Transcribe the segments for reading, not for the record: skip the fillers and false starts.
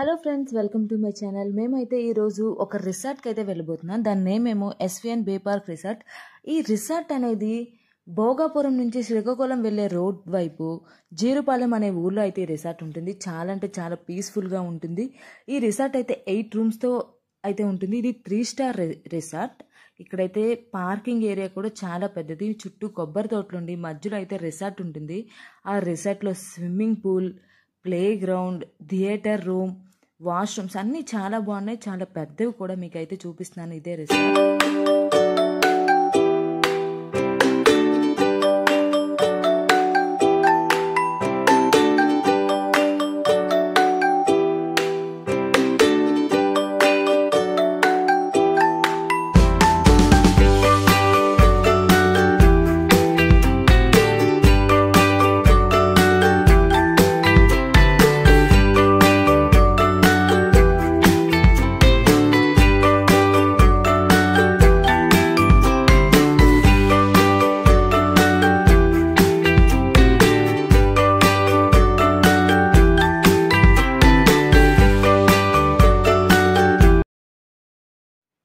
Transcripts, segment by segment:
Hello friends, welcome to my channel. మేమైతే ఈరోజు ఒక రిసార్ట్కి అయితే వెళ్ళిపోతున్నాం. దాని నేమ్ ఏమో ఎస్విఎన్ బే పార్క్ రిసార్ట్. ఈ రిసార్ట్ అనేది భోగాపురం నుంచి శ్రీకాకుళం వెళ్ళే రోడ్ వైపు జీరుపాలెం అనే ఊర్లో అయితే ఈ రిసార్ట్ ఉంటుంది. చాలా అంటే చాలా పీస్ఫుల్గా ఉంటుంది. ఈ రిసార్ట్ అయితే 8 రూమ్స్తో అయితే ఉంటుంది. ఇది 3 స్టార్ రిసార్ట్. ఇక్కడైతే పార్కింగ్ ఏరియా కూడా చాలా పెద్దది. చుట్టూ కొబ్బరి తోటలుండి మధ్యలో అయితే రిసార్ట్ ఉంటుంది. ఆ రిసార్ట్లో swimming pool, playground, theatre room, washrooms అన్నీ చాలా బాగున్నాయి. చాలా పెద్దవి కూడా మీకైతే చూపిస్తున్నాను. ఇదే రిసార్ట్.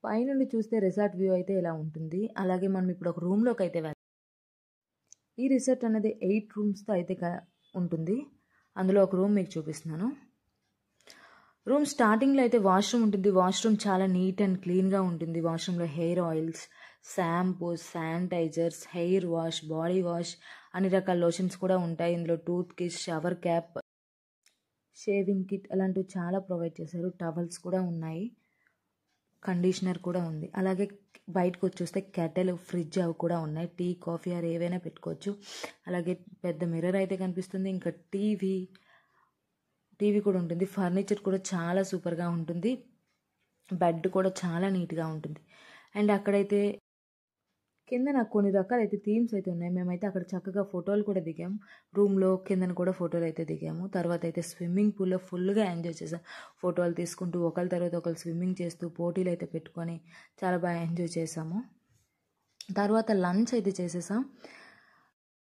పైనుండి చూస్తే రిసార్ట్ వ్యూ అయితే ఇలా ఉంటుంది. అలాగే మనం ఇప్పుడు ఒక రూమ్లోకి అయితే వెళ్తాం. ఈ రిసార్ట్ అనేది 8 రూమ్స్తో అయితే ఉంటుంది. అందులో ఒక రూమ్ మీకు చూపిస్తున్నాను. రూమ్ స్టార్టింగ్లో అయితే వాష్రూమ్ ఉంటుంది. వాష్రూమ్ చాలా నీట్ అండ్ క్లీన్గా ఉంటుంది. వాష్రూమ్లో hair oils, shampoos, sanitisers, hair wash, body wash, అన్ని రకాల లోషన్స్ కూడా ఉంటాయి. ఇందులో tooth kit, shower cap, shaving kit అలాంటివి చాలా ప్రొవైడ్ చేశారు. టవల్స్ కూడా ఉన్నాయి. కండిషనర్ కూడా ఉంది. అలాగే బయటకు వచ్చేస్తే కెటల్, ఫ్రిడ్జ్ అవి కూడా ఉన్నాయి. టీ, కాఫీ ఆర్ ఏవైనా పెట్టుకోవచ్చు. అలాగే పెద్ద మిర్రర్ అయితే కనిపిస్తుంది. ఇంకా టీవీ కూడా ఉంటుంది. ఫర్నిచర్ కూడా చాలా సూపర్గా ఉంటుంది. బెడ్ కూడా చాలా నీట్గా ఉంటుంది. అండ్ అక్కడైతే కింద నాకు కొన్ని రకాలైతే థీమ్స్ అయితే ఉన్నాయి. మేమైతే అక్కడ చక్కగా ఫోటోలు కూడా దిగాము. రూమ్లో కిందన కూడా ఫోటోలు అయితే దిగాము. తర్వాత అయితే స్విమ్మింగ్ పూల్లో ఫుల్గా ఎంజాయ్ చేసాం. ఫోటోలు తీసుకుంటూ ఒకరి తర్వాత ఒకరు స్విమ్మింగ్ చేస్తూ పోటీలు అయితే పెట్టుకొని చాలా బాగా ఎంజాయ్ చేసాము. తర్వాత లంచ్ అయితే చేసేసాం.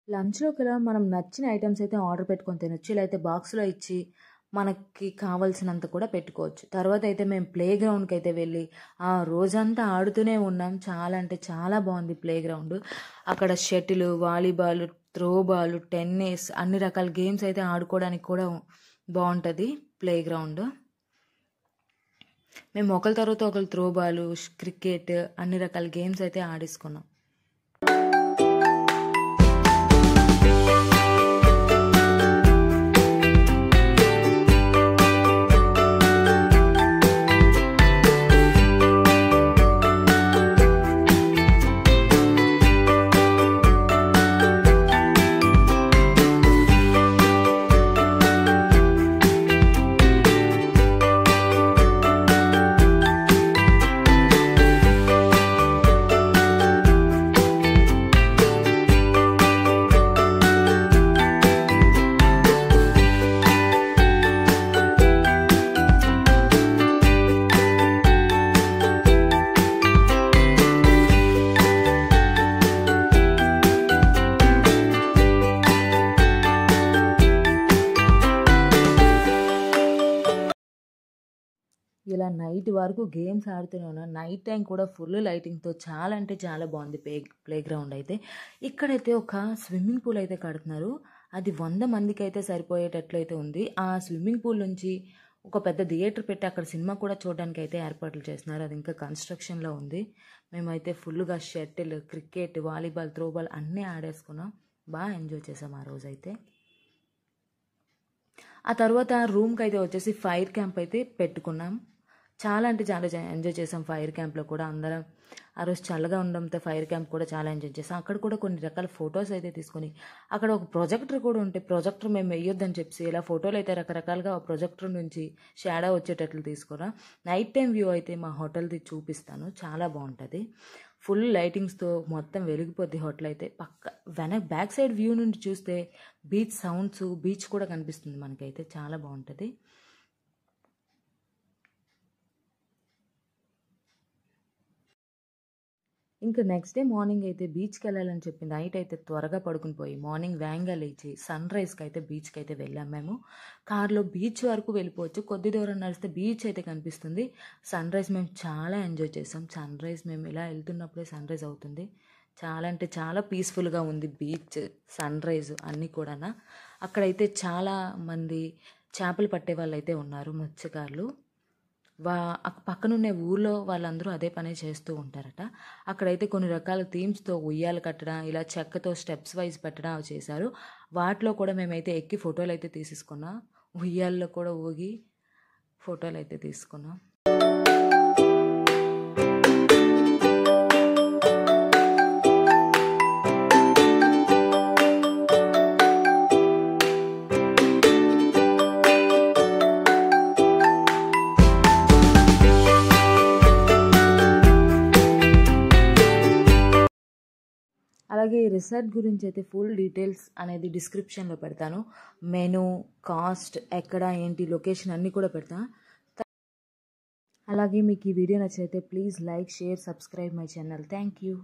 లంచ్లో కూడా మనం నచ్చిన ఐటమ్స్ అయితే ఆర్డర్ పెట్టుకొని తినొచ్చు. ఇలా అయితే బాక్స్లో ఇచ్చి మనకి కావాల్సినంత కూడా పెట్టుకోవచ్చు. తర్వాత అయితే మేము ప్లే గ్రౌండ్కి అయితే వెళ్ళి ఆ రోజంతా ఆడుతూనే ఉన్నాం. చాలా అంటే చాలా బాగుంది ప్లే గ్రౌండ్. అక్కడ షటిల్, వాలీబాల్, త్రోబాల్, టెన్నిస్ అన్ని రకాల గేమ్స్ అయితే ఆడుకోవడానికి కూడా బాగుంటుంది ప్లే గ్రౌండ్. మేము ఒకరి తర్వాత ఒకరు త్రోబాల్, క్రికెట్ అన్ని రకాల గేమ్స్ అయితే ఆడేసుకున్నాం. ఇలా నైట్ వరకు గేమ్స్ ఆడుతూనే ఉన్నాం. నైట్ టైం కూడా ఫుల్ లైటింగ్తో చాలా అంటే చాలా బాగుంది ప్లే గ్రౌండ్ అయితే. ఇక్కడైతే ఒక స్విమ్మింగ్ పూల్ అయితే కడుతున్నారు. అది 100 మందికి అయితే సరిపోయేటట్లయితే ఉంది. ఆ స్విమ్మింగ్ పూల్ నుంచి ఒక పెద్ద థియేటర్ పెట్టి అక్కడ సినిమా కూడా చూడడానికి అయితే ఏర్పాట్లు చేస్తున్నారు. అది ఇంకా కన్స్ట్రక్షన్లో ఉంది. మేమైతే ఫుల్గా షటిల్, క్రికెట్, వాలీబాల్, త్రోబాల్ అన్నీ ఆడేసుకున్నాం. బాగా ఎంజాయ్ చేసాం ఆ రోజైతే. ఆ తర్వాత రూమ్కి అయితే వచ్చేసి ఫైర్ క్యాంప్ అయితే పెట్టుకున్నాం. చాలా అంటే చాలా ఎంజాయ్ చేసాం ఫైర్ క్యాంప్లో కూడా. అందరం ఆ రోజు చల్లగా ఉండడంతో ఫైర్ క్యాంప్ కూడా చాలా ఎంజాయ్ చేసాం. అక్కడ కూడా కొన్ని రకాల ఫొటోస్ అయితే తీసుకొని అక్కడ ఒక ప్రొజెక్టర్ కూడా ఉంటే ప్రొజెక్టర్ మేము వేయొద్దని చెప్పి ఇలా ఫోటోలు అయితే రకరకాలుగా ఆ ప్రొజెక్టర్ నుంచి షాడో వచ్చేటట్లు తీసుకురా. నైట్ టైం వ్యూ అయితే మా హోటల్ది చూపిస్తాను. చాలా బాగుంటుంది. ఫుల్ లైటింగ్స్తో మొత్తం వెలిగిపోద్ది హోటల్ అయితే. బ్యాక్ సైడ్ వ్యూ నుండి చూస్తే బీచ్ సౌండ్స్, బీచ్ కూడా కనిపిస్తుంది మనకైతే. చాలా బాగుంటుంది. ఇంకా నెక్స్ట్ డే మార్నింగ్ అయితే బీచ్కి వెళ్ళాలని చెప్పి నైట్ అయితే త్వరగా పడుకుని పోయి మార్నింగ్ వేగంగా లేచి సన్ రైజ్కి అయితే బీచ్కి అయితే వెళ్ళాం మేము. కార్లో బీచ్ వరకు వెళ్ళిపోవచ్చు, కొద్ది దూరం నడిస్తే బీచ్ అయితే కనిపిస్తుంది. సన్ రైజ్ మేము చాలా ఎంజాయ్ చేసాం. సన్ రైజ్ మేము ఇలా వెళ్తున్నప్పుడే సన్ రైజ్ అవుతుంది. చాలా అంటే చాలా పీస్ఫుల్గా ఉంది బీచ్, సన్ రైజ్ అన్నీ కూడా. అక్కడైతే చాలా మంది చేపలు పట్టే వాళ్ళు అయితే ఉన్నారు, మత్స్యకారులు. పక్కనున్న ఊర్లో వాళ్ళందరూ అదే పని చేస్తూ ఉంటారట. అక్కడైతే కొన్ని రకాల థీమ్స్తో ఉయ్యాలు కట్టడం, ఇలా చెక్కతో స్టెప్స్ వైజ్ పెట్టడం అవి చేశారు. వాటిలో కూడా మేమైతే ఎక్కి ఫోటోలు అయితే తీసుకున్నాం. ఉయ్యాల్లో కూడా ఊగి ఫోటోలు అయితే తీసుకున్నాం. అలాగే ఈ రిసార్ట్ గురించి అయితే ఫుల్ డీటెయిల్స్ అనేది డిస్క్రిప్షన్లో పెడతాను. మెనూ, కాస్ట్, ఎక్కడ ఏంటి లొకేషన్ అన్నీ కూడా పెడతాను. అలాగే మీకు ఈ వీడియో నచ్చితే please like, share, subscribe my channel. Thank you.